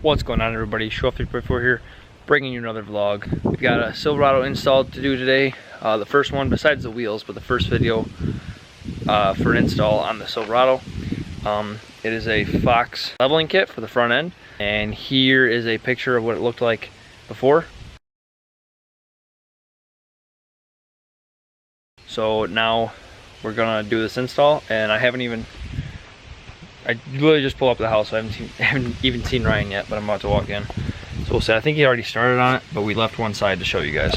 What's going on, everybody? Show3.4 here, bringing you another vlog. We've got a Silverado install to do today. The first one besides the wheels, but the first video for an install on the Silverado. It is a Fox leveling kit for the front end, and here is a picture of what it looked like before. So now we're gonna do this install, and I literally just pulled up to the house, so I haven't even seen Ryan yet, but I'm about to walk in. So we'll see. I think he already started on it, but we left one side to show you guys.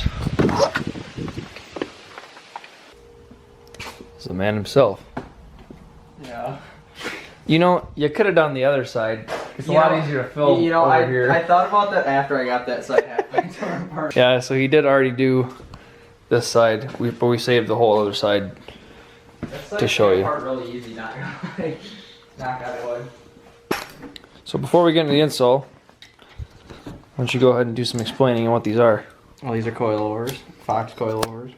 It's the man himself. Yeah. You know, you could have done the other side. It's a lot easier to film over here. I thought about that after I got that side halfway torn apart. Yeah, so he did already do this side, but we saved the whole other side to show you. Really easy, not gonna knock out wood. So before we get into the install, why don't you go ahead and do some explaining on what these are. Well, these are coilovers, Fox coilovers.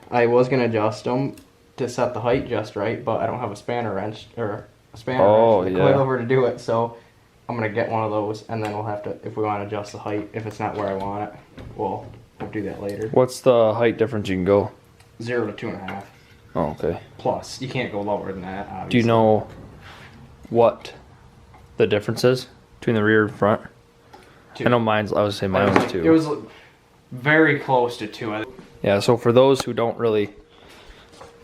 I was gonna adjust them to set the height just right, but I don't have a spanner wrench or a coilover to do it. So I'm gonna get one of those, and then we'll have to, if we want to adjust the height, if it's not where I want it, we'll do that later. What's the height difference you can go? 0 to 2.5. Oh, okay. Plus, you can't go lower than that, obviously. Do you know what the difference is between the rear and front? 2. I know mine's, I would say mine was 2. It was very close to 2. Yeah, so for those who don't really,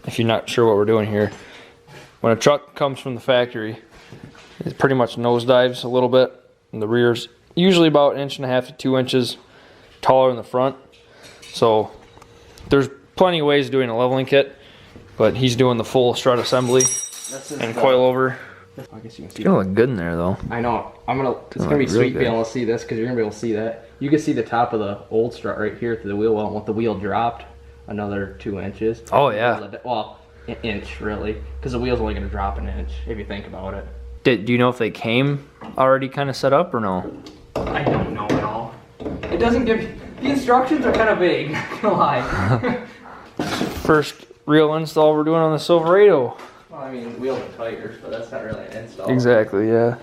if you're not sure what we're doing here, when a truck comes from the factory, it pretty much nosedives a little bit, and the rear's usually about 1.5 to 2 inches taller than the front. So there's plenty of ways of doing a leveling kit, but he's doing the full strut assembly and coilover. I guess you can see. It's gonna look good in there, though. I know. It's gonna be sweet being able to see this, because you're gonna be able to see that. You can see the top of the old strut right here through the wheel well. With the wheel dropped another 2 inches. Oh yeah. Well, an inch really, because the wheel's only gonna drop an inch if you think about it. Do you know if they came already kind of set up or no? I don't know at all. It doesn't give. The instructions are kind of vague. Not gonna lie. First real install we're doing on the Silverado. Well, I mean, wheels and tires, but that's not really an install. Exactly, yeah.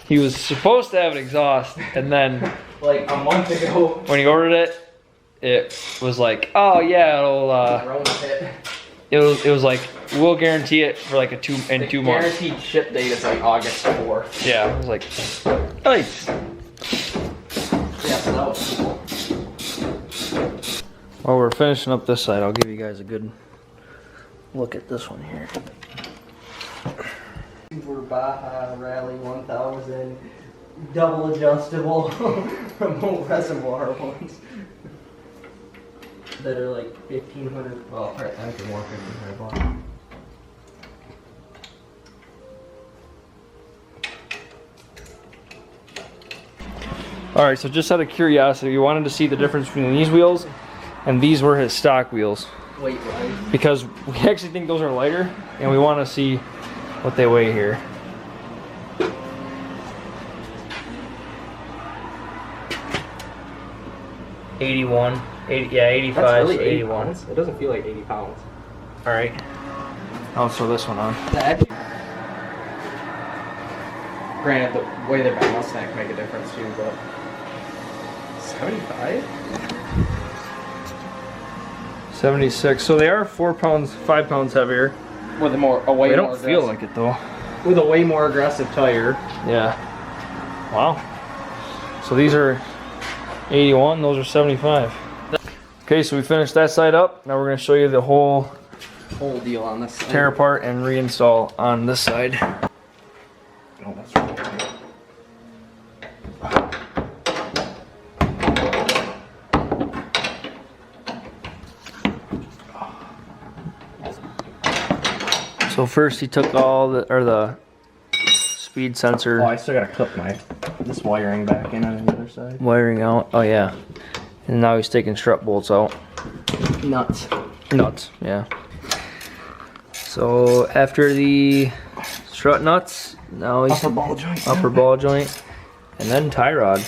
He was supposed to have an exhaust, and then like a month ago, when he ordered it, it was like, oh yeah, it was like, we'll guarantee it for like 2 months. Guaranteed ship date is like August 4th. Yeah, I was like, nice. Yeah, so that was cool. While we're finishing up this side, I'll give you guys a good look at this one here. For Baja Rally 1000 double adjustable remote reservoir ones that are like 1,500. Well, I think they're more 1,500 bucks. All right, so just out of curiosity, we wanted to see the difference between these wheels and these were his stock wheels. Weight-wise. Because we actually think those are lighter, and we want to see what they weigh here. $81, 80, yeah, 85, That's really 81. Pounds. It doesn't feel like 80 pounds. All right. I'll throw this one on. Granted, the way they're balanced can make a difference too, but 75? 76. So they are 4 pounds, 5 pounds heavier. With a way they more don't feel like it though. With a way more aggressive tire. Yeah. Wow. So these are 81. Those are 75. Okay, so we finished that side up. Now we're going to show you the whole deal on this side. Tear apart and reinstall on this side. Oh, that's right. So first he took all the speed sensor. Oh, I still gotta clip this wiring back in on the other side. Wiring out. Oh yeah. And now he's taking strut bolts out. Nuts. Nuts, yeah. So after the strut nuts, now he's upper ball joint, and then tie rod.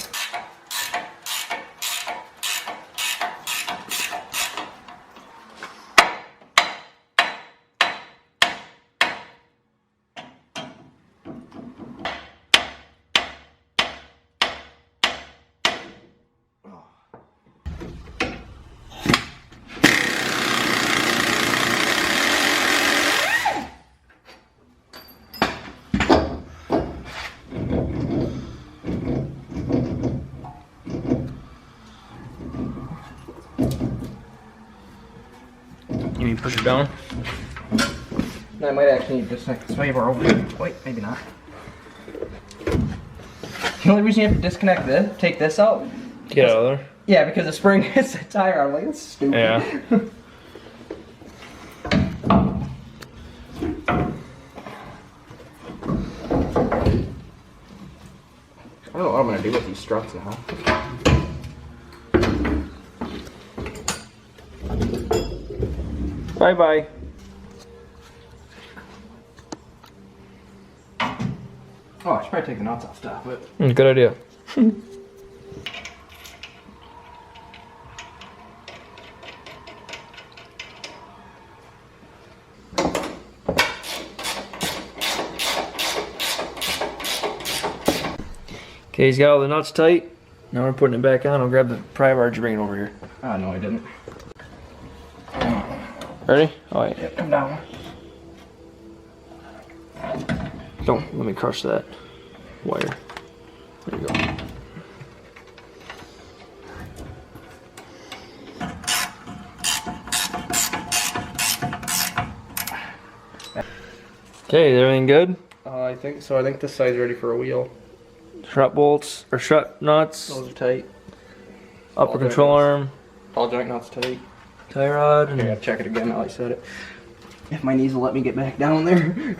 you push it down? I might actually need to disconnect the sway bar over here. Wait, maybe not. The only reason you have to disconnect this, take this out. Get out of there. Yeah, because the spring hits the tire. I'm like, that's stupid. Yeah. I don't know what I'm gonna do with these struts now. Bye bye. Oh, I should probably take the nuts off top, but Good idea. Okay, he's got all the nuts tight. Now we're putting it back on. I'll grab the pry bar. Did you bring it over here? oh no, I didn't. Ready? Oh, yeah. Yep, come down. Don't let me crush that wire. There you go. Okay, is everything good? I think so. I think this side's ready for a wheel. Strut bolts or strut nuts, Those are tight. upper all control joint arm, All joint nuts tight. tie rod. I gotta check it again now I said it. If my knees will let me get back down there.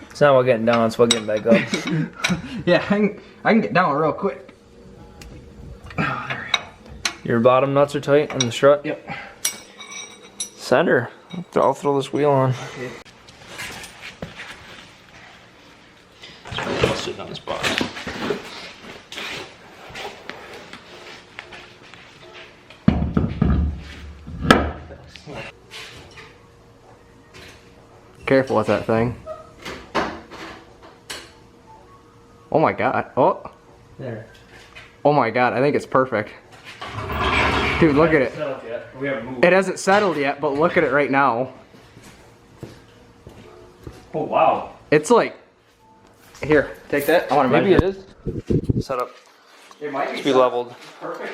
It's not about getting down, it's about getting back up. Yeah, I can get down real quick. Oh, there we go. Your bottom nuts are tight on the strut. Yep. Center. I'll throw this wheel on. Okay. I'll sit on this box. Careful with that thing. Oh my god. Oh. There. Oh my god, I think it's perfect. Dude, look at it. We haven't moved. It hasn't settled yet, but look at it right now. Oh wow. It's like, here, take that. I want to Maybe measure. it is. Set up. It might Be leveled. Perfect.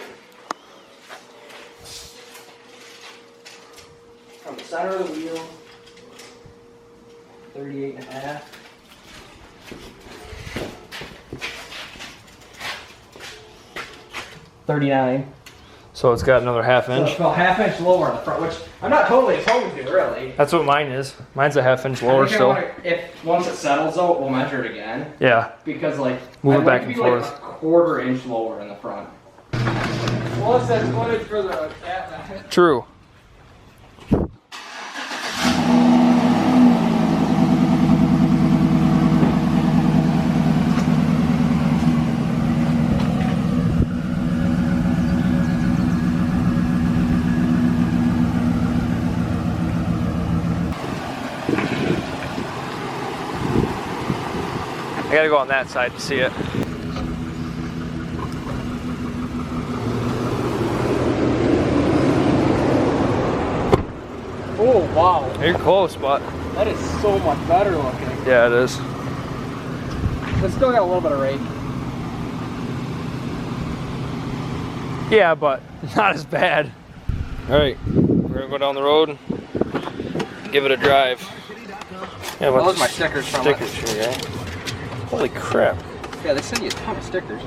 From the center of the wheel, 38 and a half. 39. So it's got another half So inch. it's about half inch lower on the front, which I'm not totally opposed to, really. That's what mine is. Mine's a half inch lower I think still. if once it settles though, we'll measure it again. Yeah. Because like, Move it I'd back like and to be forth. like a quarter inch lower in the front. Plus that's footage for the cat. True. I gotta go on that side to see it. Oh wow, You're close, but that is so much better looking. yeah, it is. It's still got a little bit of rake. Yeah, but not as bad. All right, we're gonna go down the road and give it a drive. Yeah, Those are my stickers from it. stickers here, yeah. Holy crap. Yeah, they send you a ton of stickers.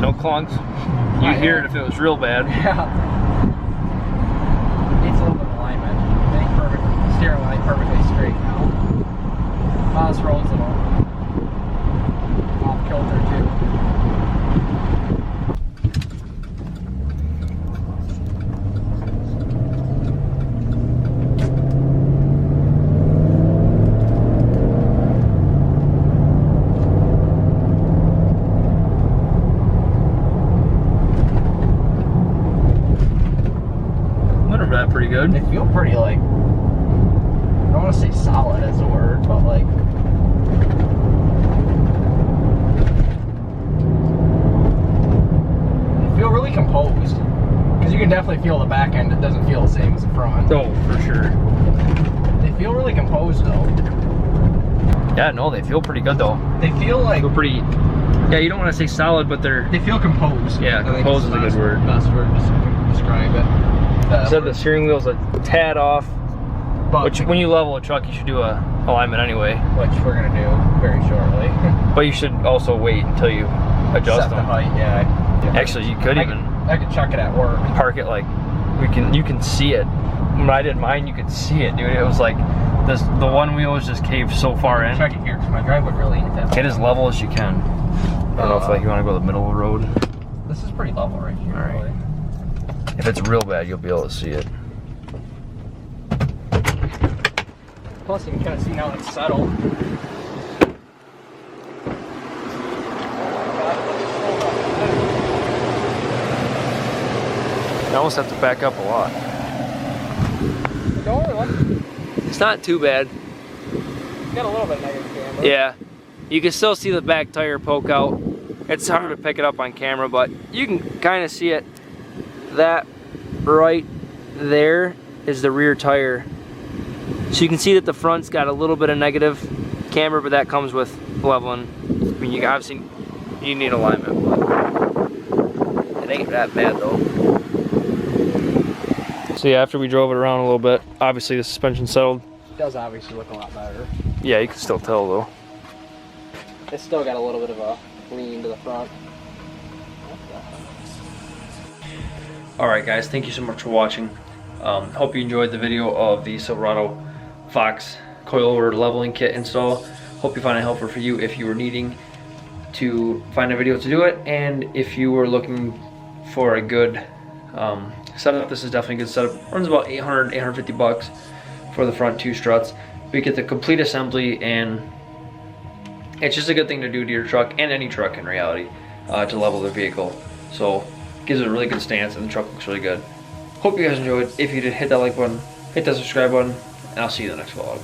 No clunks. You'd hear it if it was real bad. Yeah. Needs a little bit of alignment. I think perfect. Steering line perfectly straight now. Mouse rolls a little off kilter too. Pretty good. They feel pretty like, I don't want to say solid as a word, but like, they feel really composed. Because you can definitely feel the back end, it doesn't feel the same as the front. Oh, for sure. They feel really composed though. Yeah, no, they feel pretty good though. They feel like, Feel pretty Yeah, you don't want to say solid, but they feel composed. Yeah, I think composed it's is a good word. Best word to describe it. Said the steering wheel's a tad off, But which when you level a truck, you should do a alignment anyway. which we're gonna do very shortly. But you should also wait until you adjust Set the them. height, yeah. Actually, you could even I could chuck it at work. park it like you can see it. When I did mine, you could see it, dude. It was like the one wheel was just caved so far in. Check it here, because my driveway really ain't that. Get as level as you can. I don't know if like you want to go the middle of the road. This is pretty level right here. All right. Really. If it's real bad, you'll be able to see it. Plus, you can kind of see now it's settled. You almost have to back up a lot. Don't worry, It's not too bad. it's got a little bit negative camera. Yeah, you can still see the back tire poke out. It's hard to pick it up on camera, but you can kind of see it. That right there is the rear tire. So you can see that the front's got a little bit of negative camber, but that comes with leveling. I mean, you obviously you need alignment, but it ain't that bad though. So yeah, after we drove it around a little bit, obviously the suspension settled. It does obviously look a lot better. Yeah, you can still tell though. It's still got a little bit of a lean to the front. Alright guys, thank you so much for watching. Hope you enjoyed the video of the Silverado Fox coilover leveling kit install. Hope you find it helpful for you if you were needing to find a video to do it, and if you were looking for a good setup, this is definitely a good setup. Runs about 800, 850 bucks for the front two struts. We get the complete assembly, and it's just a good thing to do to your truck, and any truck in reality, to level the vehicle. So gives it a really good stance, and the truck looks really good. Hope you guys enjoyed. If you did, hit that like button, hit that subscribe button, and I'll see you in the next vlog.